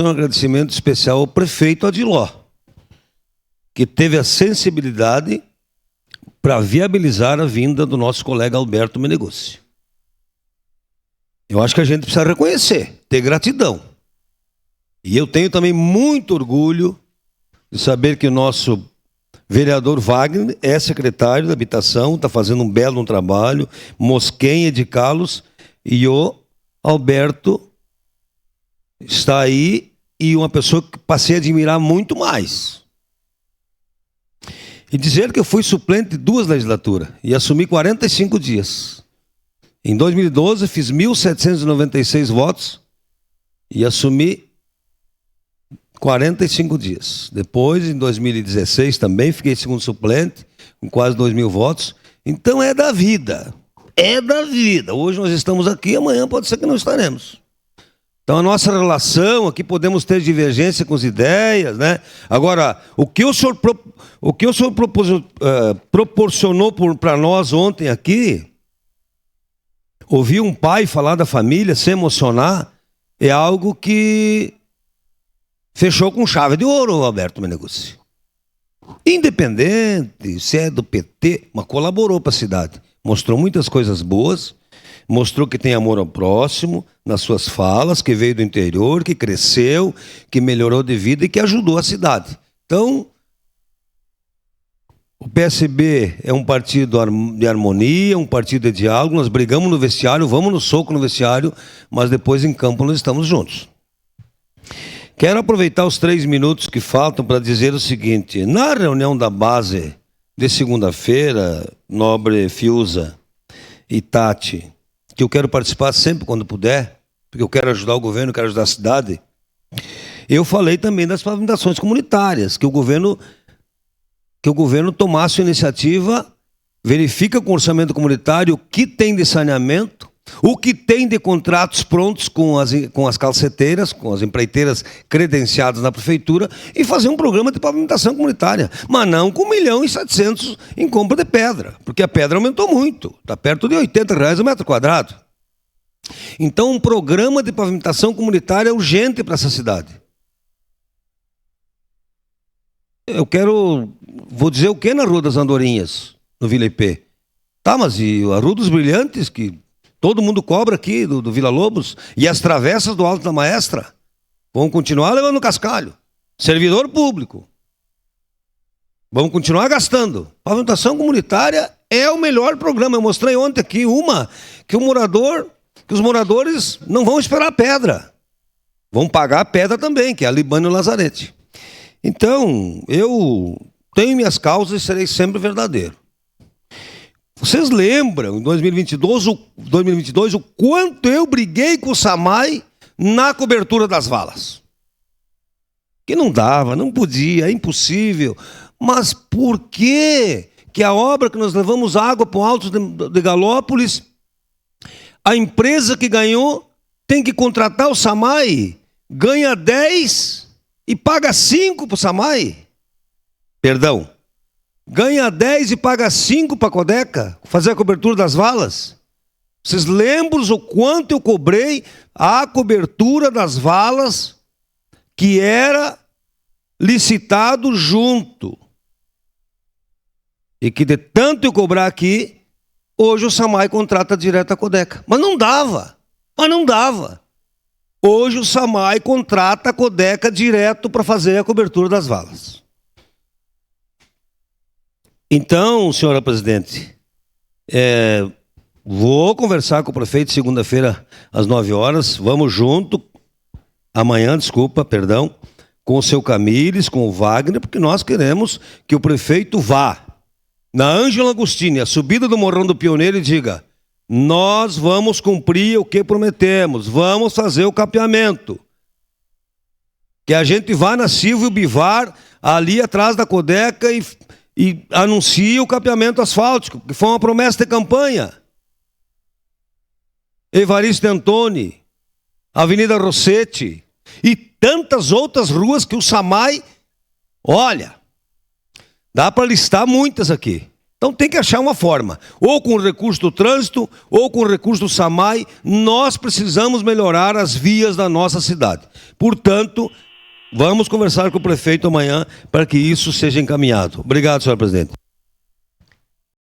Um agradecimento especial ao prefeito Adiló, que teve a sensibilidade para viabilizar a vinda do nosso colega Alberto Meneguzzi. Eu acho que a gente precisa reconhecer, ter gratidão. E eu tenho também muito orgulho de saber que o nosso vereador Wagner é secretário da Habitação, está fazendo um belo trabalho, Mosquenha de Carlos, e o Alberto está aí, e uma pessoa que passei a admirar muito mais. E dizer que eu fui suplente de 2 legislaturas e assumi 45 dias. Em 2012 fiz 1.796 votos e assumi 45 dias. Depois, em 2016 também fiquei segundo suplente, com quase 2.000 votos. Então é da vida. É da vida. Hoje nós estamos aqui, amanhã pode ser que não estaremos. Então a nossa relação aqui, podemos ter divergência com as ideias, né? Agora, o que o senhor proporcionou para nós ontem aqui, ouvir um pai falar da família, se emocionar, é algo que fechou com chave de ouro, Alberto Meneguzzi. Independente se é do PT, mas colaborou para a cidade. Mostrou muitas coisas boas, mostrou que tem amor ao próximo, nas suas falas, que veio do interior, que cresceu, que melhorou de vida e que ajudou a cidade. Então, o PSB é um partido de harmonia, um partido de diálogo, nós brigamos no vestiário, vamos no soco no vestiário, mas depois em campo nós estamos juntos. Quero aproveitar os 3 minutos que faltam para dizer o seguinte: na reunião da base de segunda-feira, Nobre, Fiuza e Tati, que eu quero participar sempre quando puder, porque eu quero ajudar o governo, quero ajudar a cidade, eu falei também das pavimentações comunitárias, que o governo tomasse a iniciativa, verifica com o orçamento comunitário o que tem de saneamento, o que tem de contratos prontos com as calceteiras, com as empreiteiras credenciadas na prefeitura, e fazer um programa de pavimentação comunitária. Mas não com 1.700.000 em compra de pedra, porque a pedra aumentou muito, está perto de R$80 o metro quadrado. Então, um programa de pavimentação comunitária é urgente para essa cidade. Vou dizer o que na Rua das Andorinhas, no Vila IP? Tá, mas e a Rua dos Brilhantes, que todo mundo cobra aqui, do Vila Lobos, e as travessas do Alto da Maestra, vão continuar levando cascalho. Servidor público. Vamos continuar gastando. Pavimentação comunitária é o melhor programa. Eu mostrei ontem aqui que os moradores não vão esperar pedra. Vão pagar a pedra também, que é a Libânio Lazarete. Então, eu tenho minhas causas e serei sempre verdadeiro. Vocês lembram, em 2022, o quanto eu briguei com o Samay na cobertura das valas? Que não dava, não podia, é impossível. Mas por que a obra que nós levamos água para o Alto de Galópolis, a empresa que ganhou tem que contratar o Samay, ganha 10 e paga 5 para o Samay? Perdão. Ganha 10 e paga 5 para a Codeca fazer a cobertura das valas? Vocês lembram o quanto eu cobrei a cobertura das valas que era licitado junto? E que de tanto eu cobrar aqui, hoje o Samay contrata direto a Codeca. Mas não dava. Hoje o Samay contrata a Codeca direto para fazer a cobertura das valas. Então, senhora presidente, vou conversar com o prefeito segunda-feira às 9 horas. Vamos junto, com o seu Camires, com o Wagner, porque nós queremos que o prefeito vá na Ângela Agostini, a subida do Morrão do Pioneiro, e diga: nós vamos cumprir o que prometemos, vamos fazer o capeamento. Que a gente vá na Silvio Bivar, ali atrás da Codeca, e anuncie o capeamento asfáltico, que foi uma promessa de campanha. Evaristo Antoni, Avenida Rossetti e tantas outras ruas que o Samay, olha, dá para listar muitas aqui. Então tem que achar uma forma, ou com o recurso do trânsito, ou com o recurso do SAMAI. Nós precisamos melhorar as vias da nossa cidade. Portanto, vamos conversar com o prefeito amanhã para que isso seja encaminhado. Obrigado, senhor presidente.